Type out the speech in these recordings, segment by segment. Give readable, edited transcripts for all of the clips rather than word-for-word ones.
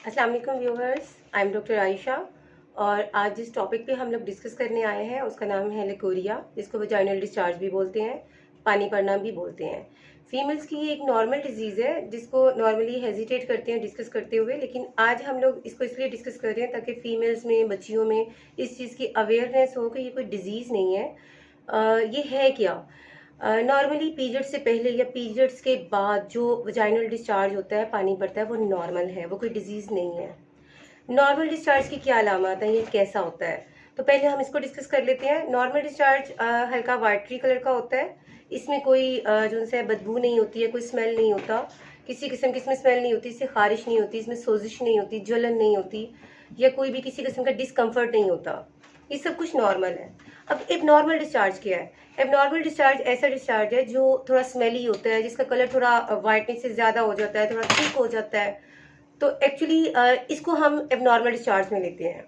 अस्सलाम वालेकुम viewers, I am doctor Ayesha. और आज जिस टॉपिक पे हम लोग डिस्कस करने आए हैं उसका नाम है लिकोरिया, जिसको वजाइनल डिस्चार्ज भी बोलते हैं, पानी पड़ना भी बोलते हैं। फीमेल्स की ये एक नॉर्मल डिजीज़ है जिसको नॉर्मली हेजिटेट करते हैं डिस्कस करते हुए, लेकिन आज हम लोग इसको इसलिए डिस्कस कर रहे हैं ताकि फीमेल्स में, बच्चियों में इस चीज़ की अवेयरनेस हो कि ये कोई डिजीज़ नहीं है। ये है क्या? नॉर्मली पीरियड्स से पहले या पीरियड्स के बाद जो वजाइनल डिस्चार्ज होता है, पानी पड़ता है, वो नॉर्मल है, वो कोई डिजीज़ नहीं है। नॉर्मल डिस्चार्ज की क्या अलामत है, ये कैसा होता है? तो पहले हम इसको डिस्कस कर लेते हैं। नॉर्मल डिस्चार्ज हल्का वाइटरी कलर का होता है। इसमें कोई जो है बदबू नहीं होती है, कोई स्मेल नहीं होता, किसी किस्म की इसमें स्मेल नहीं होती, इससे खारिश नहीं होती, इसमें सोजिश नहीं होती, जलन नहीं होती, या कोई भी किसी किस्म का डिस्कम्फर्ट नहीं होता। ये सब कुछ नॉर्मल है। अब एबनॉर्मल डिस्चार्ज क्या है? एबनॉर्मल डिस्चार्ज ऐसा डिस्चार्ज है जो थोड़ा स्मेली होता है, जिसका कलर थोड़ा वाइटनेस से ज़्यादा हो जाता है, थोड़ा थिक हो जाता है। तो एक्चुअली इसको हम एबनॉर्मल डिस्चार्ज में लेते हैं।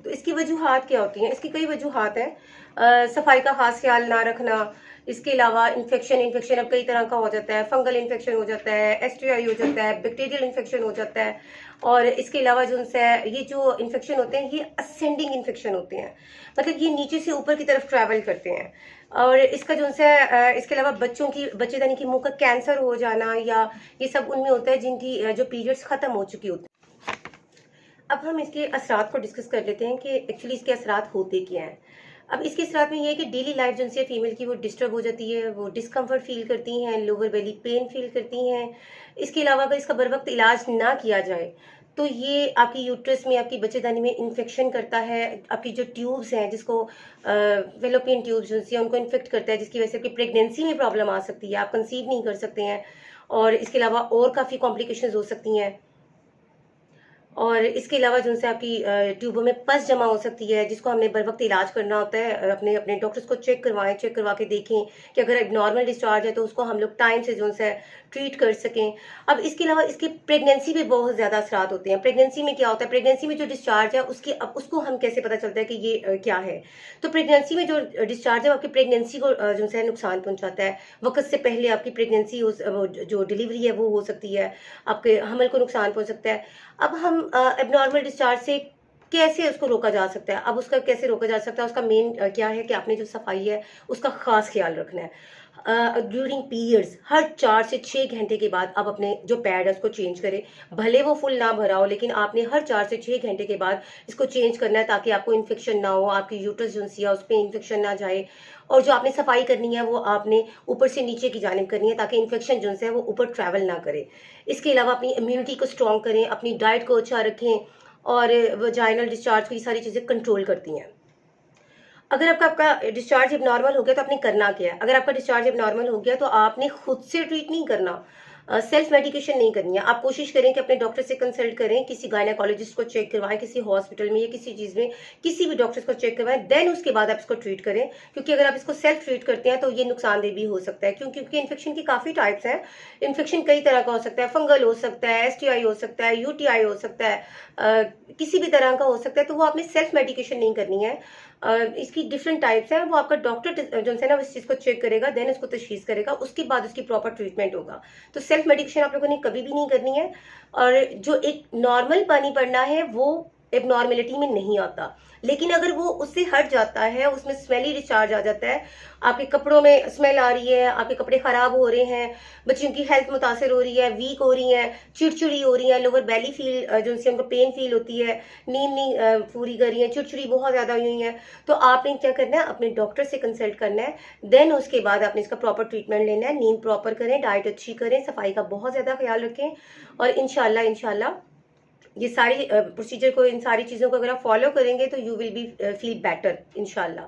तो इसकी वजूहात क्या होती हैं? इसकी कई वजूहात हैं। सफाई का खास ख्याल ना रखना, इसके अलावा इन्फेक्शन अब कई तरह का हो जाता है। फंगल इन्फेक्शन हो जाता है, एसटीआई हो जाता है, बैक्टीरियल इन्फेक्शन हो जाता है। और इसके अलावा जो है ये जो इन्फेक्शन होते हैं ये असेंडिंग इन्फेक्शन होते हैं, मतलब ये नीचे से ऊपर की तरफ ट्रैवल करते हैं। और इसका जो है इसके अलावा बच्चों की बच्चेदानी की मुंह का कैंसर हो जाना, या ये सब उनमें होता है जिनकी जो पीरियड्स खत्म हो चुकी होती है। अब हम इसके असरात को डिस्कस कर लेते हैं कि एक्चुअली इसके असरात होते क्या हैं। अब इसके असरात में ये है कि डेली लाइफ जो है फीमेल की वो डिस्टर्ब हो जाती है, वो डिस्कम्फर्ट फील करती हैं, लोअर बेली पेन फील करती हैं। इसके अलावा अगर इसका बर वक्त इलाज ना किया जाए तो ये आपकी यूट्रस में, आपकी बच्चेदानी में इन्फेक्शन करता है। आपकी जो ट्यूब्स हैं, जिसको फेलोपियन ट्यूब्स जो है उनको इन्फेक्ट करता है, जिसकी वजह से आपकी प्रेगनेंसी में प्रॉब्लम आ सकती है, आप कंसीव नहीं कर सकते हैं। और इसके अलावा और काफ़ी कॉम्प्लिकेशंस हो सकती हैं। और इसके अलावा जो है आपकी ट्यूबों में पस जमा हो सकती है, जिसको हमने बर वक्त इलाज करना होता है। अपने अपने डॉक्टर्स को चेक करवाएं, चेक करवा के देखें कि अगर एबनॉर्मल डिस्चार्ज है तो उसको हम लोग टाइम से जो है ट्रीट कर सकें। अब इसके अलावा इसकी प्रेगनेंसी पे बहुत ज़्यादा असरात होते हैं। प्रेगनेंसी में क्या होता है? प्रेगनेंसी में जो डिस्चार्ज है उसकी अब उसको हम कैसे पता चलता है कि ये क्या है? तो प्रेगनेंसी में जो डिस्चार्ज है वो आपकी प्रेगनेंसी को जो है नुकसान पहुंचाता है। वक्त से पहले आपकी प्रेगनेंसी जो डिलीवरी है वो हो सकती है, आपके हमल को नुकसान पहुंच सकता है। अब हम एबनॉर्मल डिस्चार्ज से कैसे उसको रोका जा सकता है? अब उसका कैसे रोका जा सकता है? उसका मेन क्या है कि आपने जो सफाई है उसका खास ख्याल रखना है। ड्यूरिंग पीरियड्स हर 4 से 6 घंटे के बाद आप अपने जो पैड है उसको चेंज करें। भले वो फुल ना भरा हो, लेकिन आपने हर 4 से 6 घंटे के बाद इसको चेंज करना है, ताकि आपको इन्फेक्शन ना हो, आपकी यूट्रस जो है उस पर इन्फेक्शन ना जाए। और जो आपने सफाई करनी है वो आपने ऊपर से नीचे की जानिब करनी है, ताकि इन्फेक्शन जो है वो ऊपर ट्रैवल ना करे। इसके अलावा अपनी इम्यूनिटी को स्ट्रॉन्ग करें, अपनी डाइट को अच्छा रखें, और वजाइनल डिस्चार्ज को ये सारी चीज़ें कंट्रोल करती हैं। अगर आपका डिस्चार्ज एबनॉर्मल हो गया तो आपने करना क्या है? अगर आपका डिस्चार्ज एबनॉर्मल हो गया तो आपने खुद से ट्रीट नहीं करना, सेल्फ मेडिकेशन नहीं करनी है। आप कोशिश करें कि अपने डॉक्टर से कंसल्ट करें, किसी गायनेकोलॉजिस्ट को चेक करवाएं, किसी हॉस्पिटल में या किसी चीज़ में किसी भी डॉक्टर को चेक करवाएं, देन उसके बाद आप इसको ट्रीट करें। क्योंकि अगर आप इसको सेल्फ ट्रीट करते हैं तो ये नुकसानदेह भी हो सकता है, क्योंकि इन्फेक्शन की काफ़ी टाइप्स हैं। इन्फेक्शन कई तरह का हो सकता है, फंगल हो सकता है, एसटीआई हो सकता है, यूटीआई हो सकता है, किसी भी तरह का हो सकता है। तो वो आपने सेल्फ मेडिकेशन नहीं करनी है। इसकी डिफरेंट टाइप्स हैं, वो आपका डॉक्टर जो है ना इस चीज़ को चेक करेगा, देन उसको तशखीस करेगा, उसके बाद उसकी प्रॉपर ट्रीटमेंट होगा। तो सेल्फ मेडिकेशन आप लोगों ने कभी भी नहीं करनी है। और जो एक नॉर्मल पानी पड़ना है वो एबनॉर्मेलिटी में नहीं आता, लेकिन अगर वो उससे हट जाता है, उसमें स्मेली डिस्चार्ज आ जाता है, आपके कपड़ों में स्मेल आ रही है, आपके कपड़े खराब हो रहे हैं, बच्चियों की हेल्थ मुतासर हो रही है, वीक हो रही है, चिड़चिड़ी हो रही है, लोअर बेली फील जो उनसे उनको पेन फील होती है, नींद नहीं पूरी कर रही है, चिड़चिड़ी बहुत ज़्यादा हुई है, तो आपने क्या करना है? अपने डॉक्टर से कंसल्ट करना है। देन उसके बाद आपने इसका प्रॉपर ट्रीटमेंट लेना है। नींद प्रॉपर करें, डाइट अच्छी करें, सफाई का बहुत ज़्यादा ख्याल रखें, और इंशाल्लाह ये सारी प्रोसीजर को, इन सारी चीज़ों को अगर आप फॉलो करेंगे तो you will be feel better इंशाल्लाह।